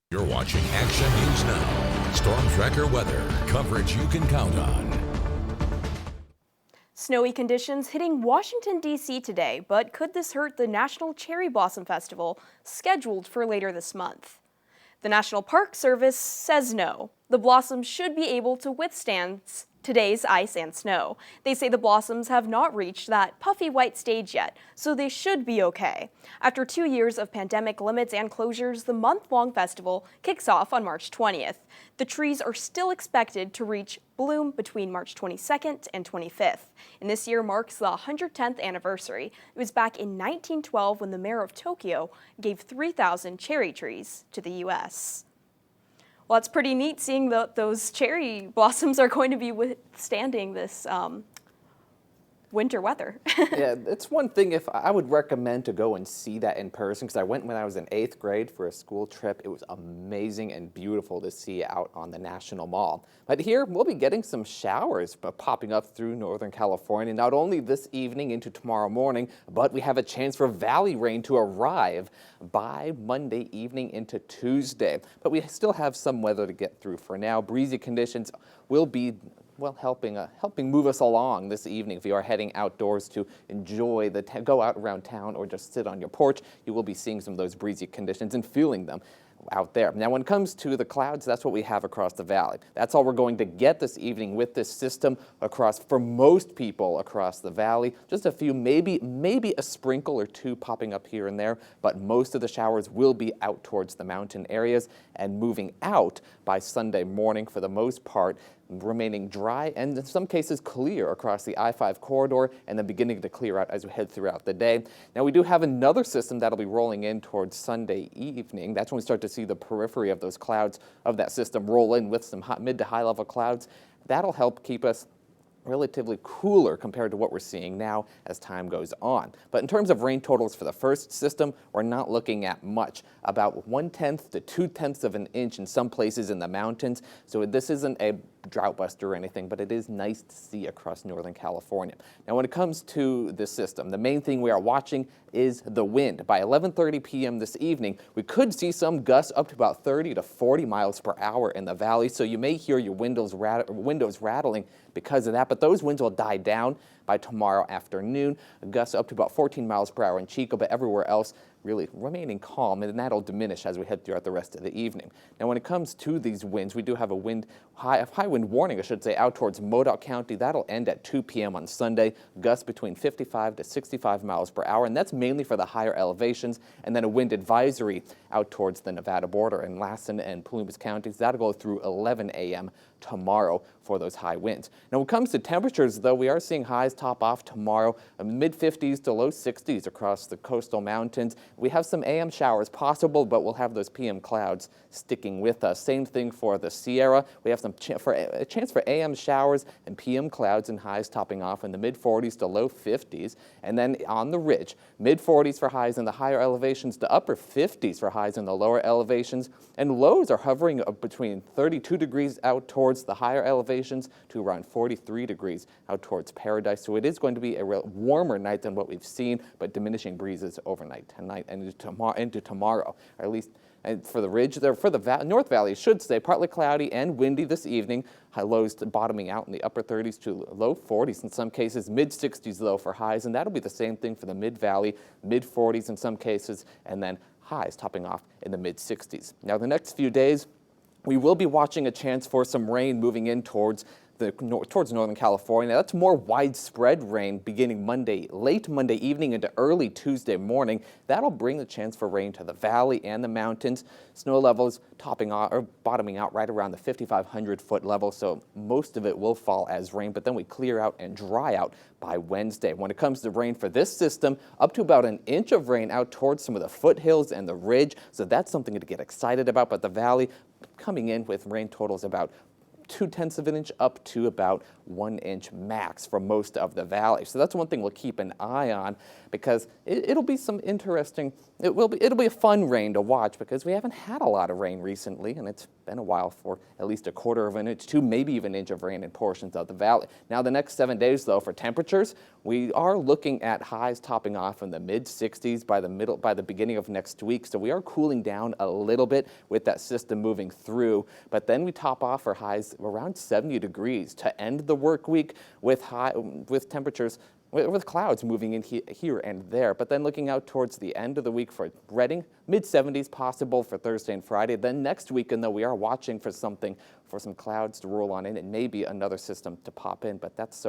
You're watching Action News Now. Storm Tracker weather. Coverage you can count on. Snowy conditions hitting Washington, D.C. today, but could this hurt the National Cherry Blossom Festival scheduled for later this month? The National Park Service says no. The blossoms should be able to withstand today's ice and snow. They say the blossoms have not reached that puffy white stage yet, so they should be okay. After 2 years of pandemic limits and closures, the month-long festival kicks off on March 20th. The trees are still expected to reach bloom between March 22nd and 25th. And this year marks the 110th anniversary. It was back in 1912 when the mayor of Tokyo gave 3,000 cherry trees to the U.S. Well, it's pretty neat seeing those cherry blossoms are going to be withstanding this winter weather. Yeah, it's one thing if I would recommend to go and see that in person, because I went when I was in 8th grade for a school trip. It was amazing and beautiful to see out on the National Mall. But here we'll be getting some showers popping up through Northern California, not only this evening into tomorrow morning, but we have a chance for valley rain to arrive by Monday evening into Tuesday. But we still have some weather to get through for now. Breezy conditions will be helping move us along this evening. If you are heading outdoors to enjoy go out around town or just sit on your porch, you will be seeing some of those breezy conditions and feeling them out there. Now, when it comes to the clouds, that's what we have across the valley. That's all we're going to get this evening with this system across, for most people across the valley. Just a few, maybe a sprinkle or two popping up here and there, but most of the showers will be out towards the mountain areas and moving out by Sunday morning for the most part, remaining dry and in some cases clear across the I-5 corridor and then beginning to clear out as we head throughout the day. Now we do have another system that'll be rolling in towards Sunday evening. That's when we start to see the periphery of those clouds of that system roll in with some mid to high level clouds. That'll help keep us relatively cooler compared to what we're seeing now as time goes on. But in terms of rain totals for the first system, we're not looking at much, about 1/10 to 2/10 of an inch in some places in the mountains. So this isn't a drought buster or anything, but it is nice to see across Northern California. Now, when it comes to this system, the main thing we are watching is the wind. By 11:30 p.m. this evening, we could see some gusts up to about 30 to 40 miles per hour in the valley, so you may hear your windows rattling because of that, but those winds will die down by tomorrow afternoon. Gusts up to about 14 miles per hour in Chico, but everywhere else really remaining calm, and that'll diminish as we head throughout the rest of the evening. Now, when it comes to these winds, we do have a high wind warning, I should say, out towards Modoc County. That'll end at 2 p.m. on Sunday. Gusts between 55 to 65 miles per hour, and that's mainly for the higher elevations. And then a wind advisory out towards the Nevada border in Lassen and Plumas counties. That'll go through 11 a.m. tomorrow for those high winds. Now, when it comes to temperatures, though, we are seeing highs top off tomorrow, mid-50s to low 60s across the coastal mountains. We have some AM showers possible, but we'll have those PM clouds sticking with us. Same thing for the Sierra. We have a chance for AM showers and PM clouds and highs topping off in the mid-40s to low 50s. And then on the ridge, mid-40s for highs in the higher elevations to upper 50s for highs in the lower elevations. And lows are hovering between 32 degrees out towards the higher elevations to around 43 degrees out towards Paradise. So it is going to be a real warmer night than what we've seen, but diminishing breezes overnight tonight and into tomorrow, or at least for the ridge there, for the North Valley, should stay partly cloudy and windy this evening. High lows bottoming out in the upper 30s to low 40s in some cases, mid 60s though for highs, and that'll be the same thing for the Mid Valley, mid 40s in some cases, and then highs topping off in the mid 60s. Now the next few days, we will be watching a chance for some rain moving in towards Northern California. That's more widespread rain beginning late Monday evening into early Tuesday morning. That'll bring the chance for rain to the valley and the mountains. Snow levels bottoming out right around the 5,500-foot level, so most of it will fall as rain, but then we clear out and dry out by Wednesday. When it comes to rain for this system, up to about an inch of rain out towards some of the foothills and the ridge, so that's something to get excited about, but the valley coming in with rain totals about 2/10 of an inch up to about 1 inch max for most of the valley. So that's one thing we'll keep an eye on, because it'll be some interesting, it'll be a fun rain to watch, because we haven't had a lot of rain recently, and it's been a while for at least 1/4 of an inch to maybe even an inch of rain in portions of the valley. Now the next 7 days though, for temperatures, we are looking at highs topping off in the mid-60s by the beginning of next week. So we are cooling down a little bit with that system moving through, but then we top off for highs around 70 degrees to end the work week with temperatures with clouds moving in here and there. But then looking out towards the end of the week for Reading, mid-70s possible for Thursday and Friday. Then next weekend, though, we are watching for some clouds to roll on in and maybe another system to pop in, but that's so